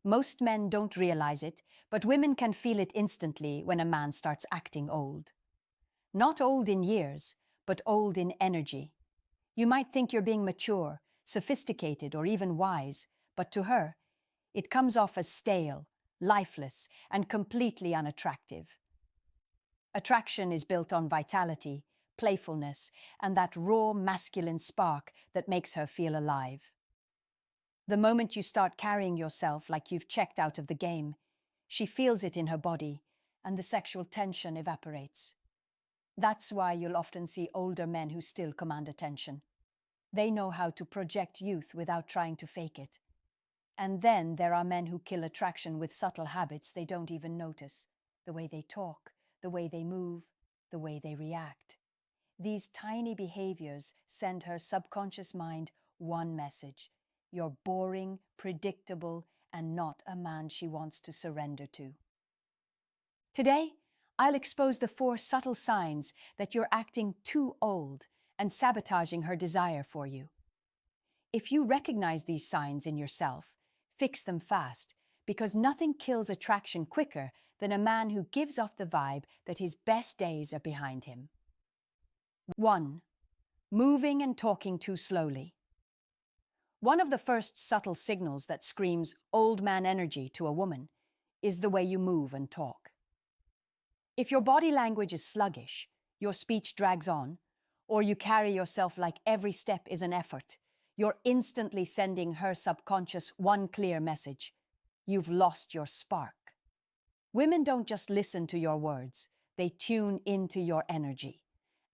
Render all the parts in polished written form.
Most men don't realize it, but women can feel it instantly when a man starts acting old. Not old in years, but old in energy. You might think you're being mature, sophisticated, or even wise, but to her, it comes off as stale, lifeless, and completely unattractive. Attraction is built on vitality, playfulness, and that raw masculine spark that makes her feel alive. The moment you start carrying yourself like you've checked out of the game, she feels it in her body, and the sexual tension evaporates. That's why you'll often see older men who still command attention. They know how to project youth without trying to fake it. And then there are men who kill attraction with subtle habits they don't even notice. The way they talk, the way they move, the way they react. These tiny behaviors send her subconscious mind one message: you're boring, predictable, and not a man she wants to surrender to. Today, I'll expose the 4 subtle signs that you're acting too old and sabotaging her desire for you. If you recognize these signs in yourself, fix them fast, because nothing kills attraction quicker than a man who gives off the vibe that his best days are behind him. 1. Moving and talking too slowly. One of the first subtle signals that screams old man energy to a woman is the way you move and talk. If your body language is sluggish, your speech drags on, or you carry yourself like every step is an effort, you're instantly sending her subconscious one clear message: you've lost your spark. Women don't just listen to your words, they tune into your energy.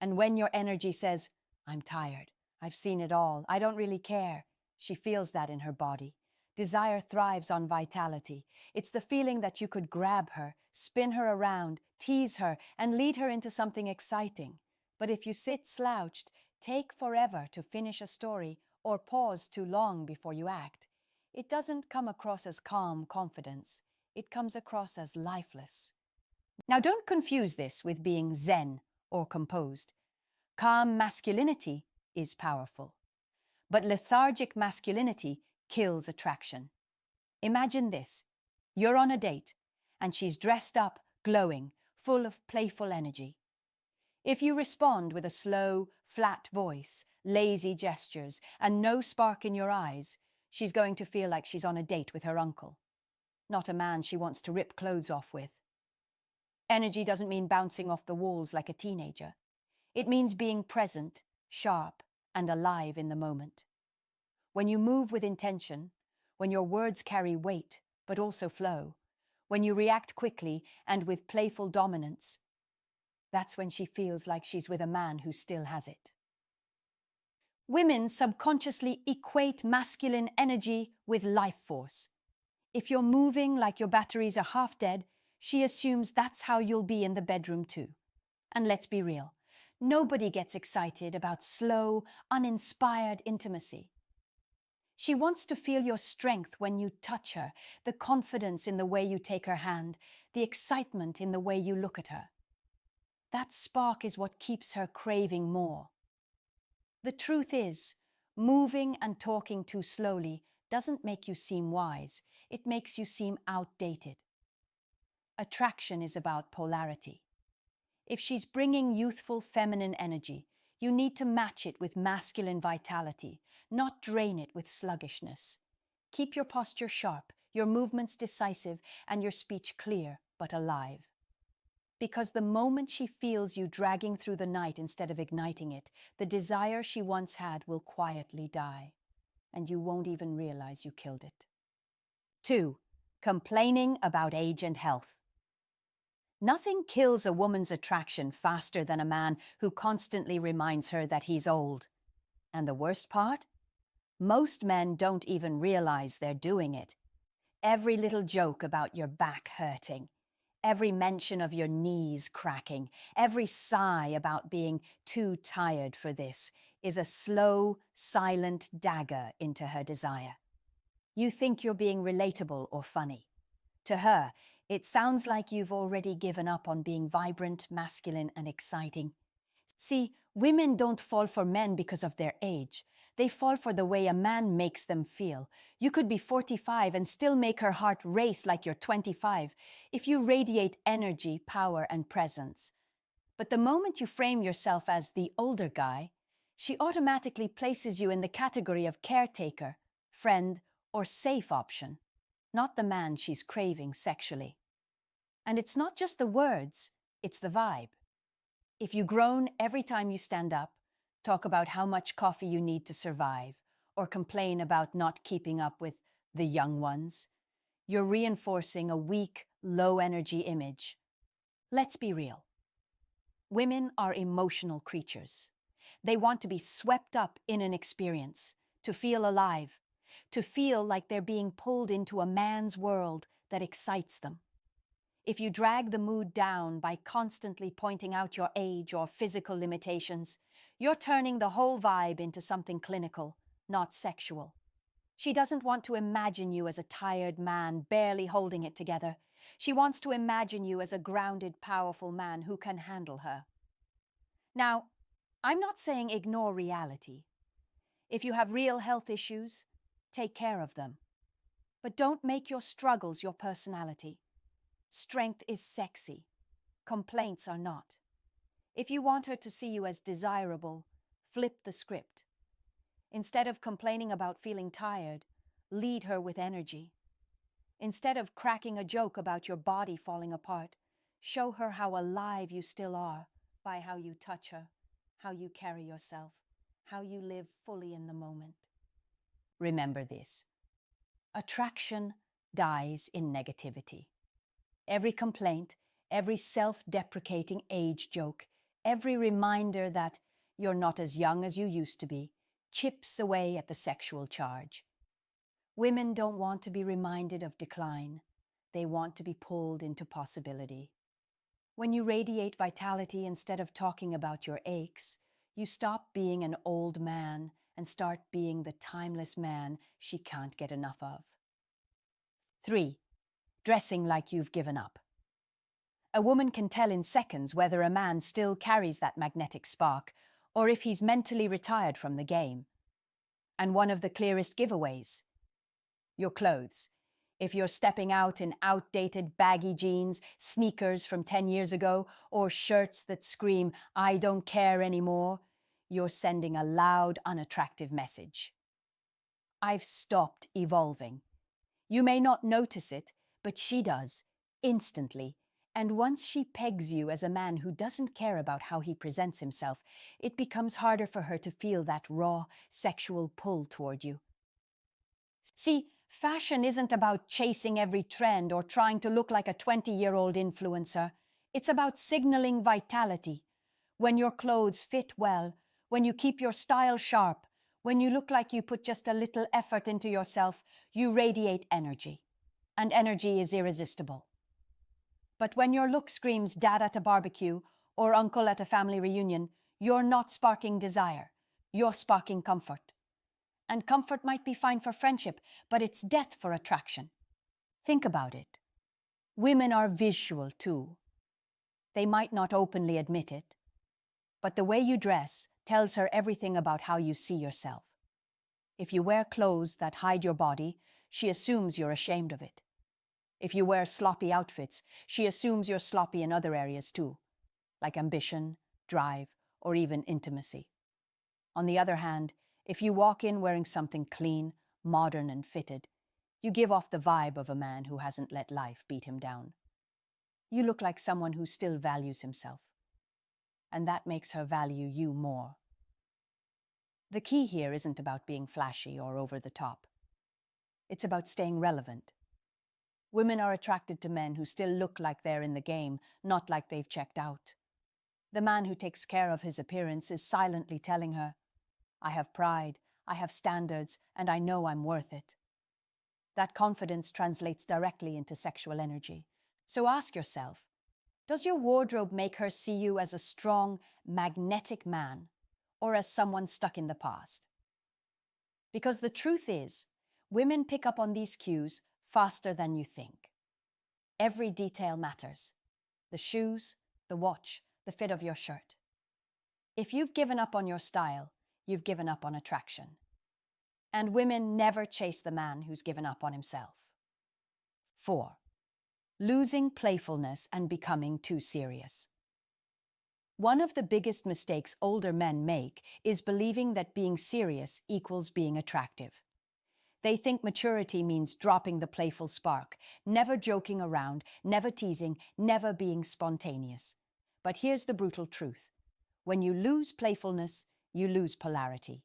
And when your energy says, "I'm tired, I've seen it all, I don't really care," she feels that in her body. Desire thrives on vitality. It's the feeling that you could grab her, spin her around, tease her, and lead her into something exciting. But if you sit slouched, take forever to finish a story, or pause too long before you act, it doesn't come across as calm confidence. It comes across as lifeless. Now, don't confuse this with being zen or composed. Calm masculinity is powerful, but lethargic masculinity kills attraction. Imagine this: you're on a date, and she's dressed up, glowing, full of playful energy. If you respond with a slow, flat voice, lazy gestures, and no spark in your eyes, she's going to feel like she's on a date with her uncle, not a man she wants to rip clothes off with. Energy doesn't mean bouncing off the walls like a teenager. It means being present, sharp, and alive in the moment. When you move with intention, when your words carry weight but also flow, when you react quickly and with playful dominance, that's when she feels like she's with a man who still has it. Women subconsciously equate masculine energy with life force. If you're moving like your batteries are half dead, she assumes that's how you'll be in the bedroom too. And let's be real, nobody gets excited about slow, uninspired intimacy. She wants to feel your strength when you touch her, the confidence in the way you take her hand, the excitement in the way you look at her. That spark is what keeps her craving more. The truth is, moving and talking too slowly doesn't make you seem wise. It makes you seem outdated. Attraction is about polarity. If she's bringing youthful feminine energy, you need to match it with masculine vitality, not drain it with sluggishness. Keep your posture sharp, your movements decisive, and your speech clear but alive. Because the moment she feels you dragging through the night instead of igniting it, the desire she once had will quietly die, and you won't even realize you killed it. 2. Complaining about age and health. Nothing kills a woman's attraction faster than a man who constantly reminds her that he's old. And the worst part? Most men don't even realize they're doing it. Every little joke about your back hurting, every mention of your knees cracking, every sigh about being too tired for this is a slow, silent dagger into her desire. You think you're being relatable or funny. To her, it sounds like you've already given up on being vibrant, masculine, and exciting. See, women don't fall for men because of their age. They fall for the way a man makes them feel. You could be 45 and still make her heart race like you're 25 if you radiate energy, power, and presence. But the moment you frame yourself as the older guy, she automatically places you in the category of caretaker, friend, or safe option, not the man she's craving sexually. And it's not just the words, it's the vibe. If you groan every time you stand up, talk about how much coffee you need to survive, or complain about not keeping up with the young ones, you're reinforcing a weak, low-energy image. Let's be real. Women are emotional creatures. They want to be swept up in an experience, to feel alive, to feel like they're being pulled into a man's world that excites them. If you drag the mood down by constantly pointing out your age or physical limitations, you're turning the whole vibe into something clinical, not sexual. She doesn't want to imagine you as a tired man barely holding it together. She wants to imagine you as a grounded, powerful man who can handle her. Now, I'm not saying ignore reality. If you have real health issues, take care of them. But don't make your struggles your personality. Strength is sexy. Complaints are not. If you want her to see you as desirable, flip the script. Instead of complaining about feeling tired, lead her with energy. Instead of cracking a joke about your body falling apart, show her how alive you still are by how you touch her, how you carry yourself, how you live fully in the moment. Remember this: attraction dies in negativity. Every complaint, every self-deprecating age joke, every reminder that you're not as young as you used to be, chips away at the sexual charge. Women don't want to be reminded of decline. They want to be pulled into possibility. When you radiate vitality instead of talking about your aches, you stop being an old man and start being the timeless man she can't get enough of. 3. Dressing like you've given up. A woman can tell in seconds whether a man still carries that magnetic spark or if he's mentally retired from the game. And one of the clearest giveaways: your clothes. If you're stepping out in outdated baggy jeans, sneakers from 10 years ago, or shirts that scream, "I don't care anymore," you're sending a loud, unattractive message. I've stopped evolving. You may not notice it, but she does, instantly. And once she pegs you as a man who doesn't care about how he presents himself, it becomes harder for her to feel that raw, sexual pull toward you. See, fashion isn't about chasing every trend or trying to look like a 20-year-old influencer. It's about signaling vitality. When your clothes fit well, when you keep your style sharp, when you look like you put just a little effort into yourself, you radiate energy. And energy is irresistible. But when your look screams dad at a barbecue or uncle at a family reunion, you're not sparking desire. You're sparking comfort. And comfort might be fine for friendship, but it's death for attraction. Think about it. Women are visual too. They might not openly admit it, but the way you dress tells her everything about how you see yourself. If you wear clothes that hide your body, she assumes you're ashamed of it. If you wear sloppy outfits, she assumes you're sloppy in other areas too, like ambition, drive, or even intimacy. On the other hand, if you walk in wearing something clean, modern, and fitted, you give off the vibe of a man who hasn't let life beat him down. You look like someone who still values himself, and that makes her value you more. The key here isn't about being flashy or over the top. It's about staying relevant. Women are attracted to men who still look like they're in the game, not like they've checked out. The man who takes care of his appearance is silently telling her, "I have pride, I have standards, and I know I'm worth it." That confidence translates directly into sexual energy. So ask yourself, does your wardrobe make her see you as a strong, magnetic man, or as someone stuck in the past? Because the truth is, women pick up on these cues faster than you think. Every detail matters. The shoes, the watch, the fit of your shirt. If you've given up on your style, you've given up on attraction. And women never chase the man who's given up on himself. 4. Losing playfulness and becoming too serious. One of the biggest mistakes older men make is believing that being serious equals being attractive. They think maturity means dropping the playful spark, never joking around, never teasing, never being spontaneous. But here's the brutal truth. When you lose playfulness, you lose polarity.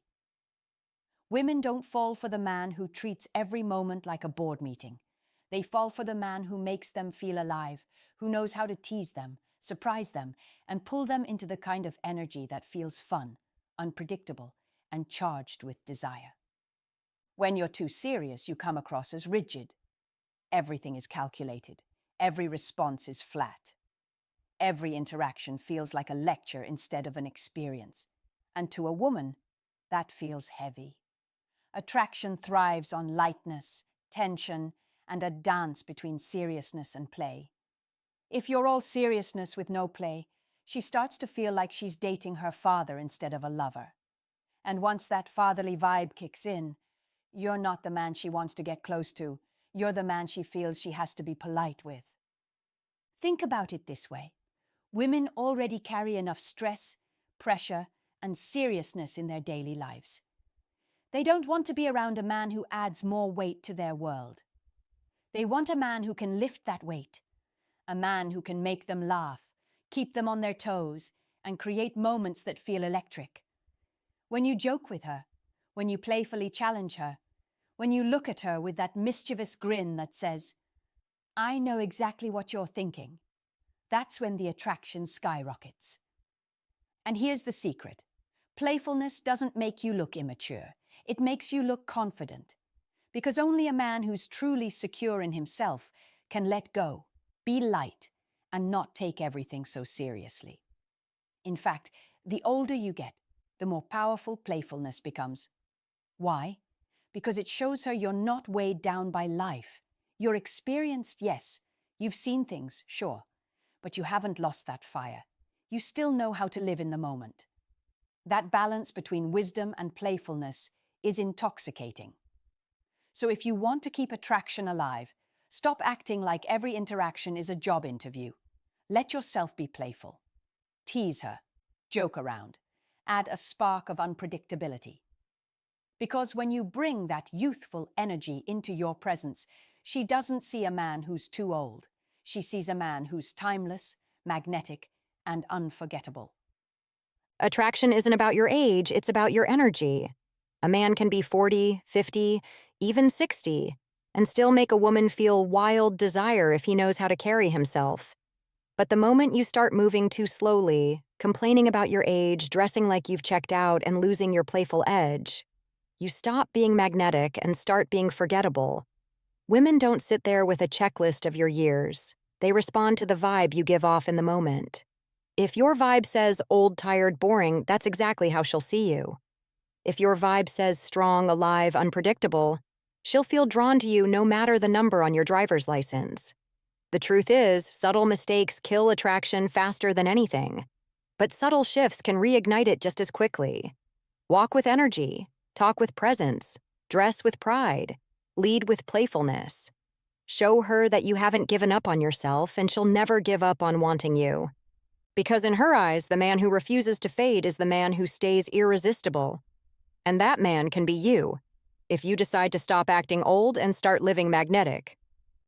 Women don't fall for the man who treats every moment like a board meeting. They fall for the man who makes them feel alive, who knows how to tease them, surprise them, and pull them into the kind of energy that feels fun, unpredictable, and charged with desire. When you're too serious, you come across as rigid. Everything is calculated. Every response is flat. Every interaction feels like a lecture instead of an experience. And to a woman, that feels heavy. Attraction thrives on lightness, tension, and a dance between seriousness and play. If you're all seriousness with no play, she starts to feel like she's dating her father instead of a lover. And once that fatherly vibe kicks in, you're not the man she wants to get close to. You're the man she feels she has to be polite with. Think about it this way. Women already carry enough stress, pressure, and seriousness in their daily lives. They don't want to be around a man who adds more weight to their world. They want a man who can lift that weight, a man who can make them laugh, keep them on their toes, and create moments that feel electric. When you joke with her, when you playfully challenge her, when you look at her with that mischievous grin that says, "I know exactly what you're thinking," that's when the attraction skyrockets. And here's the secret. Playfulness doesn't make you look immature. It makes you look confident. Because only a man who's truly secure in himself can let go, be light, and not take everything so seriously. In fact, the older you get, the more powerful playfulness becomes. Why? Because it shows her you're not weighed down by life. You're experienced, yes. You've seen things, sure. But you haven't lost that fire. You still know how to live in the moment. That balance between wisdom and playfulness is intoxicating. So if you want to keep attraction alive, stop acting like every interaction is a job interview. Let yourself be playful. Tease her. Joke around. Add a spark of unpredictability. Because when you bring that youthful energy into your presence, she doesn't see a man who's too old. She sees a man who's timeless, magnetic, and unforgettable. Attraction isn't about your age, it's about your energy. A man can be 40, 50, even 60, and still make a woman feel wild desire if he knows how to carry himself. But the moment you start moving too slowly, complaining about your age, dressing like you've checked out, and losing your playful edge, you stop being magnetic and start being forgettable. Women don't sit there with a checklist of your years. They respond to the vibe you give off in the moment. If your vibe says old, tired, boring, that's exactly how she'll see you. If your vibe says strong, alive, unpredictable, she'll feel drawn to you no matter the number on your driver's license. The truth is, subtle mistakes kill attraction faster than anything. But subtle shifts can reignite it just as quickly. Walk with energy, talk with presence, dress with pride, lead with playfulness. Show her that you haven't given up on yourself and she'll never give up on wanting you. Because in her eyes, the man who refuses to fade is the man who stays irresistible. And that man can be you, if you decide to stop acting old and start living magnetic.